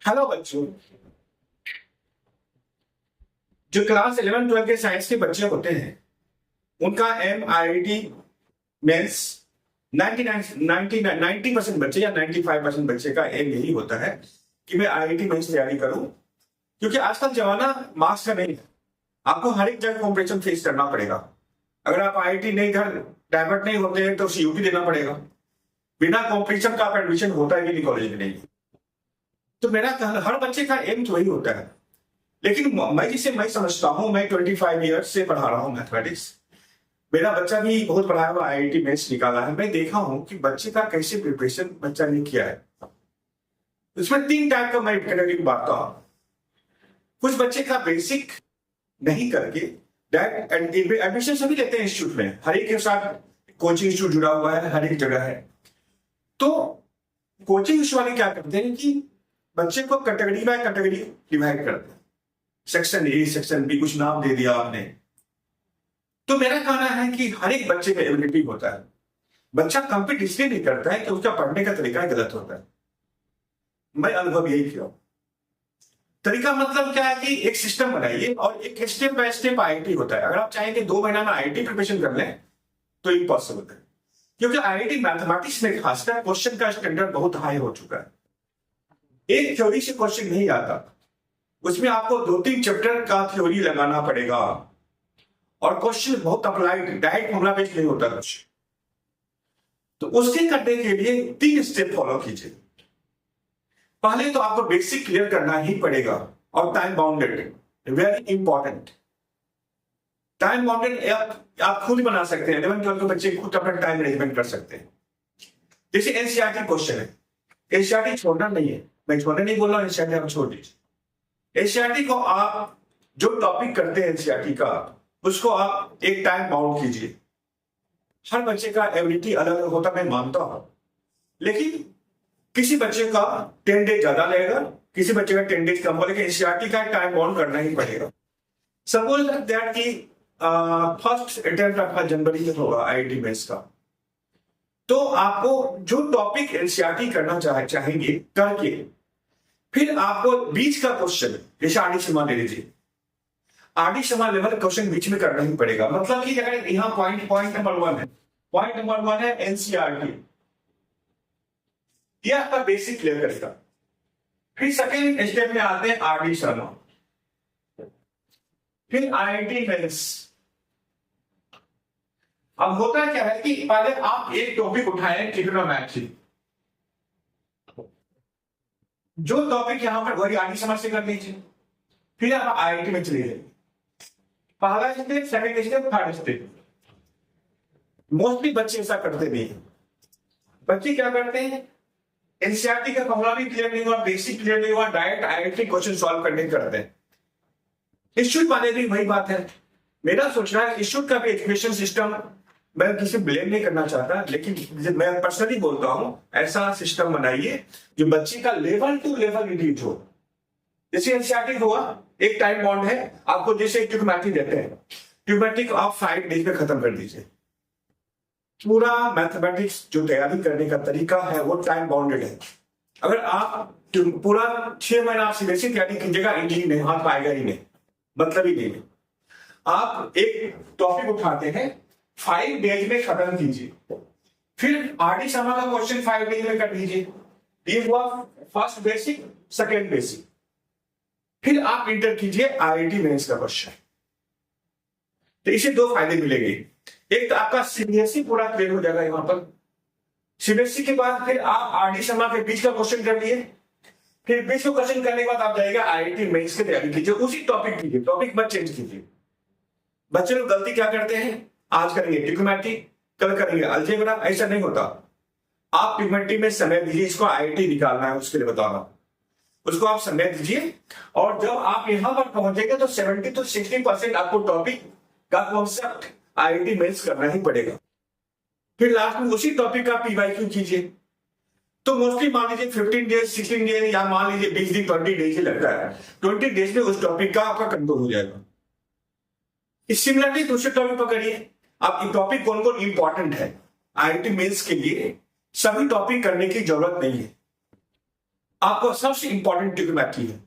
Hello बच्चों। जो class 11 12 के साइंस के बच्चे होते हैं उनका MIT मेंस 90% बच्चे या 95% बच्चे का एम यही होता है कि मैं IIT मेंस तैयारी करूं, क्योंकि आजकल जमाना मार्क्स का नहीं है। आपको हर एक जगह कॉम्पिटिशन फेस करना पड़ेगा। अगर आप IIT नहीं घर डाइवर्ट नहीं होते हैं तो CUT देना पड़ेगा। बिना कॉम्पिटिशन का आप एडमिशन होता है कि नहीं कॉलेज में नहीं। तो मेरा हर बच्चे का एम तो वही होता है। लेकिन मैं समझता हूं, मैं 25 ईयर्स से पढ़ा रहा हूं मैथमेटिक्स। मेरा बच्चा भी बहुत पढ़ाया हुआ IIT मेंस निकाला है। मैं देखा हूं कि बच्चे का कैसे प्रिपरेशन बच्चा ने किया है। उसमें 3 टाइप का मैं कैटेगरी बांटता हूं। कुछ बच्चे का बेसिक नहीं करके डायरेक्ट एडमिशन सभी लेते हैं इंस्टीट्यूट में, हर एक के साथ कोचिंग इंस्टीट्यूट जुड़ा हुआ है, हर एक जगह है। तो कोचिंग इंस्टीट्यूट वाले क्या करते हैं कि बच्चे को कैटेगरी बाय कैटेगरी डिवाइड करते हैं। सेक्शन ए, सेक्शन बी, कुछ नाम दे दिया आपने। तो मेरा कहना है कि हर एक बच्चे का एबिलिटी होता है। बच्चा कंपीट इसलिए नहीं करता है कि उसका पढ़ने का तरीका गलत होता है। मैं अनुभव यही किया। तरीका मतलब क्या है कि एक सिस्टम बनाइए और एक स्टेप बाय स्टेप IIT होता है। अगर आप चाहेंगे 2 महीना में IIT प्रिपरेशन कर लें तो इम्पॉसिबल है, क्योंकि IIT मैथमेटिक्स में खासकर क्वेश्चन का स्टैंडर्ड बहुत हाई हो चुका है। एक थ्योरी से क्वेश्चन नहीं आता, उसमें आपको 2-3 चैप्टर का थ्योरी लगाना पड़ेगा और क्वेश्चन बहुत अप्लाइड, डायरेक्ट फॉर्मूला बेस्ड नहीं होता कुछ। तो उसके करने के लिए 3 स्टेप फॉलो कीजिए। पहले तो आपको बेसिक क्लियर करना ही पड़ेगा और time bounded, very important. Time bounded आप खुद बना सकते हैं। 11 12 के बच्चे खुद अपना टाइम मैनेजमेंट कर सकते हैं। जैसे NCERT क्वेश्चन है, NCERT छोड़ना नहीं है, मैं छोड़ने नहीं बोल रहा हूं, NCERT आप छोड़ दीजिए। NCERT को आप जो टॉपिक करते हैं NCERT का, उसको आप एक टाइम बाउंड कीजिए। हर बच्चे का एबिलिटी अलग अलग होता, मैं मानता हूं, लेकिन किसी बच्चे का 10 डेज ज्यादा लगेगा, किसी बच्चे का 10 डेज कम हो, लेकिन NCERT का टाइम बाउंड करना ही पड़ेगा। सपोज दैट कि फर्स्ट अटेम्प्ट आपका जनवरी में होगा IIT मेंस का, तो आपको जो टॉपिक NCERT करना चाहेंगे करके, फिर आपको बीच का क्वेश्चन जैसे आरडी शर्मा ले लीजिए, आरडी शर्मा लेवल क्वेश्चन बीच में करना ही पड़ेगा। मतलब कि अगर यहां पॉइंट नंबर 1 है NCERT, यह आपका बेसिक क्लियर करेगा। फिर सेकेंड स्टेप में आते हैं आरडी शर्मा, फिर IIT मेंस। अब होता क्या है कि पहले आप एक टॉपिक उठाएं, ट्रिग्नोमेट्री, जो टॉपिक यहां पर वही आरडी शर्मा से कर लीजिए। फिर आप IIT में चले जाइए। पहला step, second step, third step. Mostly बच्चे ऐसा करते नहीं है। बच्चे क्या करते हैं, NCERT का फॉर्मूला भी क्लियर नहीं हुआ, बेसिक क्लियर नहीं हुआ, डायरेक्ट IIT क्वेश्चन सॉल्व करने करते हैं। इंस्टीट्यूट वाले भी वही बात है। मेरा सोचना है इंस्टीट्यूट का भी एजुकेशन सिस्टम, मैं किसी ब्लेम नहीं करना चाहता, लेकिन मैं पर्सनली बोलता हूं ऐसा सिस्टम बनाइए जो बच्चे का लेवल टू लेवल इंक्रीज हो। जैसे NCERT हुआ, एक टाइम बॉन्ड है, आपको जैसे ट्रिग्नोमेट्री देते हैं, ट्रिग्नोमेट्री को आप 5 डेज में खत्म कर दीजिए। पूरा मैथमेटिक्स जो तैयारी करने का तरीका है वो टाइम बाउंडेड है। अगर आप पूरा 6 महीना आप सीबीएसई तैयारी कीजिएगा, इंजीनियरिंग नहीं हाथ पाएगा ही नहीं, मतलब ही नहीं है। आप एक टॉपिक उठाते हैं, 5 डेज में खत्म कीजिए। फिर आरडी शर्मा का क्वेश्चन 5 डेज में कर लीजिए। ये हुआ फर्स्ट बेसिक, सेकेंड बेसिक। फिर आप इंटर कीजिए IIT मेंस का क्वेश्चन। तो इसे 2 फायदे मिलेंगे। एक तो आपका सीबीएसई पूरा क्लियर हो जाएगा यहां पर। सीबीएसई के बाद फिर आप आरडी शर्मा के बीच का क्वेश्चन कर लिए। फिर बीच का क्वेश्चन करने के बाद आप जाएगा IIT मेंस की तैयारी कीजिए। उसी टॉपिक कीजिए, टॉपिक मत चेंज कीजिए। बच्चे लोग गलती क्या करते हैं, आज करेंगे ट्रिग्नोमेट्री, कल करेंगे अलजेब्रा, ऐसा नहीं होता। आप ट्रिग्नोमेट्री में समय दीजिए, इसको IIT निकालना है उसके लिए बता रहा हूं, उसको आप समय दीजिए। और जब आप यहां पर पहुंचेंगे तो 70 to 60% आपको टॉपिक का कॉन्सेप्ट IIT मेंस करना ही पड़ेगा। फिर लास्ट में उसी टॉपिक का PYQ कीजिए। तो मोस्टली मान लीजिए 15 डेज, 16 डेज, या मान लीजिए 20 दिन, 20 डेज ही लगता है। 20 डेज में उस टॉपिक का आपका कंट्रोल हो जाएगा। सिमिलरली दूसरे टॉपिक पकड़िए, आपकी टॉपिक कौन कौन इंपॉर्टेंट है IIT मेंस के लिए। सभी टॉपिक करने की जरूरत नहीं है। आपको सबसे इंपॉर्टेंट ट्रिग्नोमेट्री है।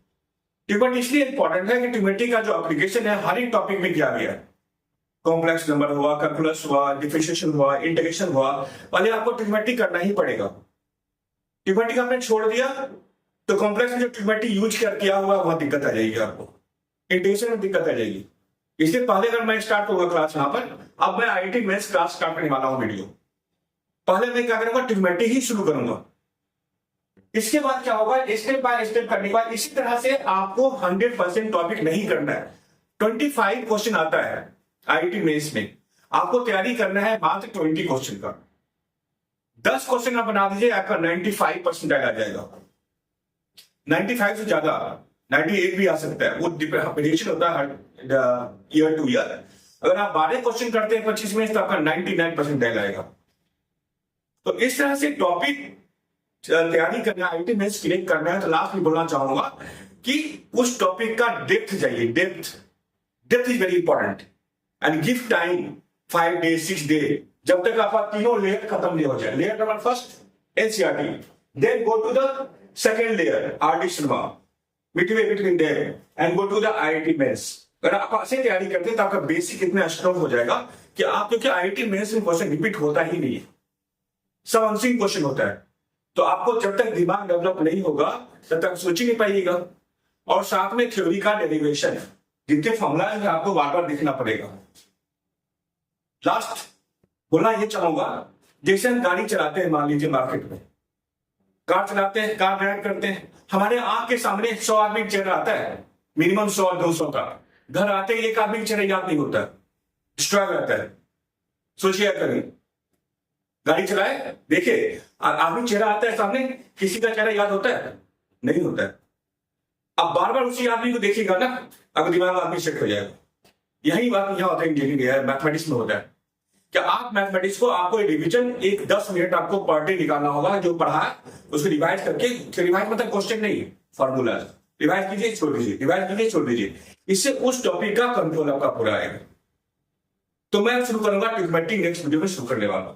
ट्रिग्नोमेट्री इसलिए इंपॉर्टेंट है कि ट्रिग्नोमेट्री का जो एप्लीकेशन है हर एक टॉपिक में किया गया है। कॉम्प्लेक्स नंबर हुआ, कैलकुलस हुआ, डिफरेंशिएशन हुआ, इंटीग्रेशन हुआ, पहले आपको ट्रिग्नोमेट्री करना ही पड़ेगा। ट्रिग्नोमेट्री का आपने छोड़ दिया तो कॉम्प्लेक्स में जो ट्रिग्नोमेट्री यूज किया हुआ वहां दिक्कत आ जाएगी, आपको इंटीग्रेशन में दिक्कत आ जाएगी। इसलिए पहले अगर मैं स्टार्ट करूंगा क्लास यहां पर, अब मैं आईआईटी मेंस क्लास स्टार्ट करने वाला हूं वीडियो, पहले मैं क्या करूंगा, ट्रिग्नोमेट्री ही शुरू करूंगा। इसके बाद क्या होगा, स्टेप बाय स्टेप करने के बाद इसी तरह से आपको 100% टॉपिक नहीं करना है। 25 क्वेश्चन आता है आईआईटी मेंस में, आपको तैयारी करना है मात्र 20 क्वेश्चन का। 10 क्वेश्चन आप बना दीजिए, आपका 95% आ जाएगा। 95 से ज्यादा 98 भी आ सकता है, वो वेरिएशन होता है ईयर टू ईयर। अगर आप 12 क्वेश्चन करते हैं 25 में तो आपका 99% आएगा। तो इस तरह से टॉपिक तैयारी करना, आईआईटी मेंस क्लिक करना है। तो लास्ट में बोलना चाहूंगा कि उस टॉपिक का डेप्थ चाहिए, depth is very important and give time 5 days 6 days, जब तक आपका तीनों लेयर खत्म नहीं हो जाए। Layer number first NCERT, then go to the second layer RD Sharma, between there and go to the IIT mains. अगर आप ऐसे तैयारी करते हैं तो आपका बेसिक इतना स्ट्रॉन्ग हो जाएगा कि आप, क्योंकि आईआईटी मेंस में क्वेश्चन रिपीट होता ही नहीं है, सब अनसीन क्वेश्चन होता है। तो आपको जब तक दिमाग डेवलप नहीं होगा तब तक सोच ही नहीं पाइएगा। और साथ में थ्योरी का डेरिवेशन, जितने फॉर्मूला है आपको बार बार देखना पड़ेगा। लास्ट बोलना ये चाहूंगा, जैसे हम गाड़ी चलाते हैं, मान लीजिए मार्केट में कार चलाते हैं, कार ड्राइव करते हैं, हमारे आंख के सामने 100 आदमी का चेहरा आता है, मिनिमम 100-200 का। घर आते ही एक आदमी का चेहरा याद नहीं होता, स्ट्रगल रहता है। सोचिए करें, गाड़ी चलाए, देखिए आदमी चेहरा आता है सामने, किसी का चेहरा याद होता है? नहीं होता है। अब बार बार उसी आदमी को देखिएगा ना, अगर दिमाग आदमी सेट हो जाएगा। यही बात यहाँ होता है इंजीनियरिंग मैथमेटिक्स में होता है। क्या आप मैथमेटिक्स को, आपको रिवीजन 10 मिनट आपको पर डे निकालना होगा, जो पढ़ा उसको रिवाइज करके, रिवाइज मतलब क्वेश्चन नहीं, फॉर्मूला रिवाइज कीजिए छोड़ दीजिए, रिवाइज कीजिए छोड़ दीजिए, इससे उस टॉपिक का कंट्रोल आपका पूरा आएगा। तो मैं शुरू करूंगा ट्रिग्नोमेट्री, नेक्स्ट वीडियो में शुरू करने वाला हूं।